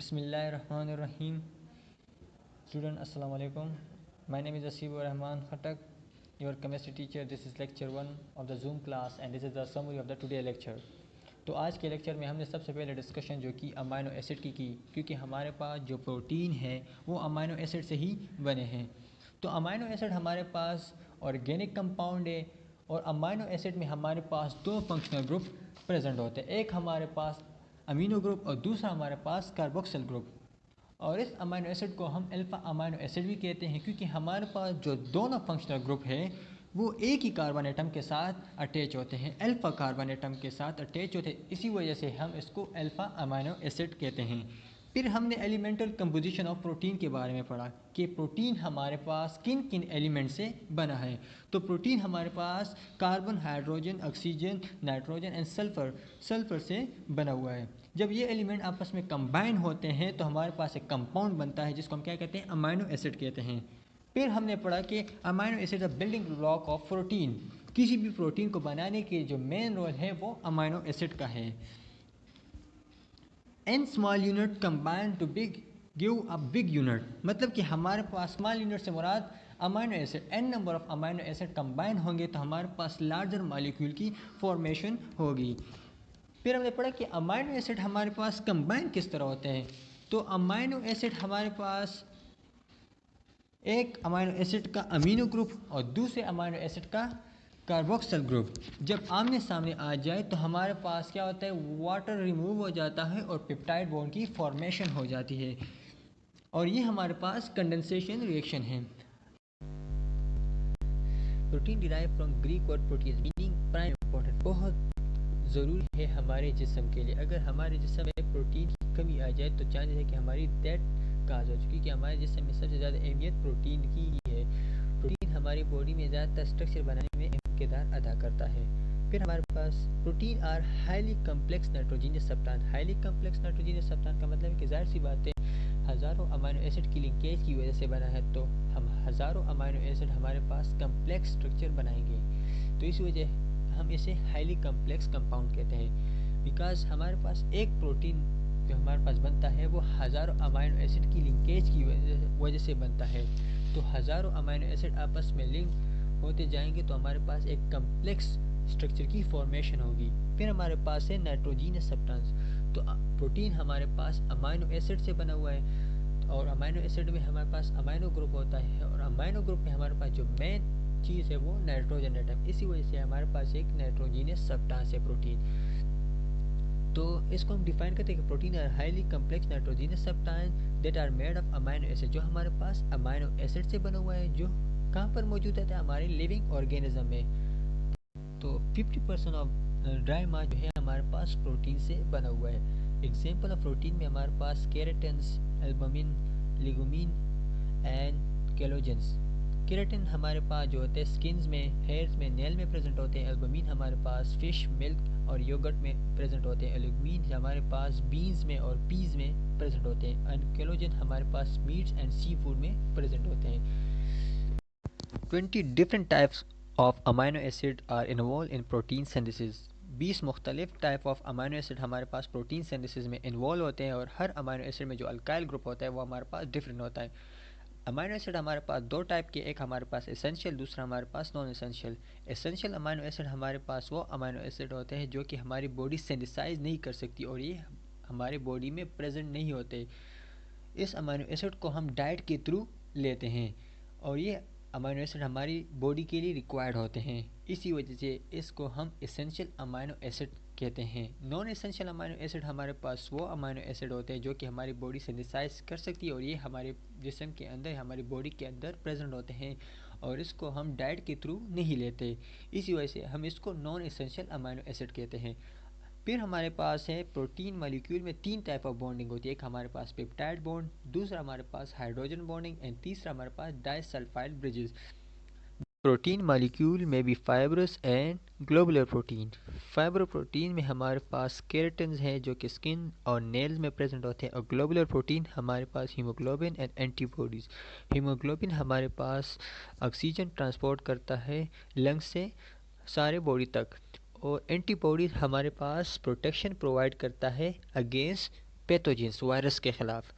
Bismillahirrahmanirrahim. Student, Assalamu alaikum. My name is Asibur Rahman Khatak, your chemistry teacher. This is lecture 1 of the Zoom class and this is the summary of the today lecture. तो आज के lecture में हमने सबसे पहले discussion जो की amino acid की क्योंकि हमारे पास जो प्रोटीन है वो अमाइनो एसिड से ही बने हैं। तो अमाइनो एसिड हमारे पास ऑर्गेनिक कंपाउंड है और अमाइनो एसिड में हमारे पास दो फंक्शनल ग्रुप प्रेजेंट होते हैं। एक हमारे पास अमीनो ग्रुप और दूसरा हमारे पास कार्बोक्सिल ग्रुप। और इस अमाइनो एसिड को हम अल्फ़ा अमाइनो एसिड भी कहते हैं क्योंकि हमारे पास जो दोनों फंक्शनल ग्रुप है वो एक ही कार्बन एटम के साथ अटैच होते हैं, अल्फ़ा कार्बन एटम के साथ अटैच होते हैं। इसी वजह से हम इसको अल्फ़ा अमाइनो एसिड कहते हैं। फिर हमने एलिमेंटल कंपोजिशन ऑफ प्रोटीन के बारे में पढ़ा कि प्रोटीन हमारे पास किन किन एलिमेंट से बना है। तो प्रोटीन हमारे पास carbon, hydrogen, oxygen, nitrogen and sulphur से बना हुआ है। जब ये एलिमेंट आपस में कंबाइन होते हैं तो हमारे पास एक कंपाउंड बनता है जिसको हम क्या कहते हैं, अमाइनो एसिड कहते हैं। फिर हमने पढ़ा कि amino acid the building block of protein. किसी भी प्रोटीन को बनाने के जो मेन रोल है वो अमाइनो एसिड का है। An small unit combine to big give a big unit, मतलब कि हमारे पास स्मॉल यूनिट से मुराद amino acid, an number of amino acid combine होंगे तो हमारे पास लार्जर मॉलिक्यूल की फॉर्मेशन होगी। फिर हमने पढ़ा कि अमाइनो एसिड हमारे पास कंबाइन किस तरह होते हैं। तो अमाइनो एसिड हमारे पास एक अमाइनो एसिड का अमीनो ग्रुप और दूसरे अमाइनो एसिड का कार्बोक्सिल ग्रुप जब आमने सामने आ जाए तो हमारे पास क्या होता है, वाटर रिमूव हो जाता है और पेप्टाइड बॉन्ड की फॉर्मेशन हो जाती है और ये हमारे पास कंडेंसेशन रिएक्शन है। Protein derive from Greek word protein meaning prime important, बहुत ज़रूरी है हमारे जिस्म के लिए। अगर हमारे जिस्म में प्रोटीन की कमी आ जाए तो चांस है कि हमारी डेथ काज हो चुकी, कि हमारे जिस्म में सबसे ज़्यादा अहमियत प्रोटीन की ही है। प्रोटीन हमारी बॉडी में ज़्यादातर स्ट्रक्चर बनाने में अहम किरदार अदा करता है। फिर हमारे पास protein are highly complex nitrogenous substance. Highly complex nitrogenous substance का मतलब है कि जाहिर सी बात है हज़ारों अमाइनो एसिड की लिंकेज की वजह से बना है, तो हम हज़ारों अमाइनो एसिड हमारे पास कम्प्लेक्स स्ट्रक्चर बनाएंगे। तो इस वजह हम इसे हाईली कम्प्लेक्स कंपाउंड कहते हैं। बिकॉज हमारे पास एक प्रोटीन जो हमारे पास बनता है वो हज़ारों अमाइनो एसिड की लिंकेज की वजह से बनता है। तो हज़ारों अमाइनो एसिड आपस में लिंक होते जाएंगे तो हमारे पास एक कम्प्लेक्स स्ट्रक्चर की फॉर्मेशन होगी। फिर हमारे पास है नाइट्रोजीनियस सब्सटेंस। तो प्रोटीन हमारे पास अमाइनो एसिड से बना हुआ है और अमाइनो एसिड में हमारे पास अमाइनो ग्रुप होता है और अमाइनो ग्रुप में हमारे पास जो मेन चीज़ है वो नाइट्रोजन एटम। इसी वजह से हमारे पास एक नाइट्रोजीनियस सब्सटेंस है प्रोटीन। तो इसको हम डिफाइन करते हैं कि protein are highly complex nitrogenous substance that are made of amino acid, जो हमारे पास अमाइनो एसिड से बना हुआ है, जो कहाँ पर मौजूद रहता है, हमारे लिविंग ऑर्गेनिज्म में। तो 50% ऑफ ड्राई मास जो है हमारे पास प्रोटीन से बना हुआ है। एग्जाम्पल ऑफ प्रोटीन में हमारे पास केराटिन्स, एल्बुमिन, लिगुमिन एंड केलोजेंस। केराटिन हमारे पास जो होते हैं स्किन्स में, हेयर्स में, नेल में प्रेजेंट होते हैं। एल्बुमिन हमारे पास फिश, मिल्क और योगर्ट में प्रेजेंट होते हैं। लिगुमिन हमारे पास बीन्स में और पीज में प्रेजेंट होते हैं। एंड केलोजन हमारे पास मीट्स एंड सी फूड में प्रेजेंट होते हैं। 20 different types of amino acid are involve in protein synthesis. 20 मुख्तलिफ टाइप ऑफ अमाइनो एसिड हमारे पास प्रोटीन सिंथेसिस में इन्वॉल्व होते हैं और हर अमाइनो एसिड में जो अल्काइल ग्रुप होता है वो हमारे पास डिफरेंट होता है। अमाइनो एसिड हमारे पास दो टाइप के, एक हमारे पास एसेंशियल, दूसरा हमारे पास non essential. Essential amino acid हमारे पास वो अमाइनो एसिड होते हैं जो कि हमारी बॉडी सिंथेसाइज नहीं कर सकती और ये हमारे बॉडी में प्रेजेंट नहीं होते। इस अमाइनो एसिड को हम डाइट के थ्रू लेते हैं और ये अमाइनो एसिड हमारी बॉडी के लिए रिक्वायर्ड होते हैं। इसी वजह से इसको हम एसेंशियल अमाइनो एसिड कहते हैं। नॉन एसेंशियल अमाइनो एसिड हमारे पास वो अमाइनो एसिड होते हैं जो कि हमारी बॉडी सिंथेसाइज कर सकती है और ये हमारे जिस्म के अंदर, हमारी बॉडी के अंदर प्रेजेंट होते हैं और इसको हम डाइट के थ्रू नहीं लेते। इसी वजह से हम इसको नॉन एसेंशियल अमाइनो एसिड कहते हैं। फिर हमारे पास है प्रोटीन मॉलिक्यूल में 3 टाइप ऑफ बॉन्डिंग होती है। एक हमारे पास पेप्टाइड बॉन्ड, दूसरा हमारे पास हाइड्रोजन बॉन्डिंग एंड तीसरा हमारे पास डाइसल्फाइड ब्रिजेस। प्रोटीन मॉलिक्यूल में भी fibrous and globular protein. Fibre protein में हमारे पास केराटिन्स हैं जो कि स्किन और नेल्स में प्रेजेंट होते हैं और ग्लोबुलर प्रोटीन हमारे पास हीमोग्लोबिन एंड एंटीबॉडीज़। हीमोग्लोबिन हमारे पास ऑक्सीजन ट्रांसपोर्ट करता है लंग्स से सारे बॉडी तक और एंटीबॉडीज हमारे पास प्रोटेक्शन प्रोवाइड करता है अगेंस्ट पैथोजेंस वायरस के ख़िलाफ़।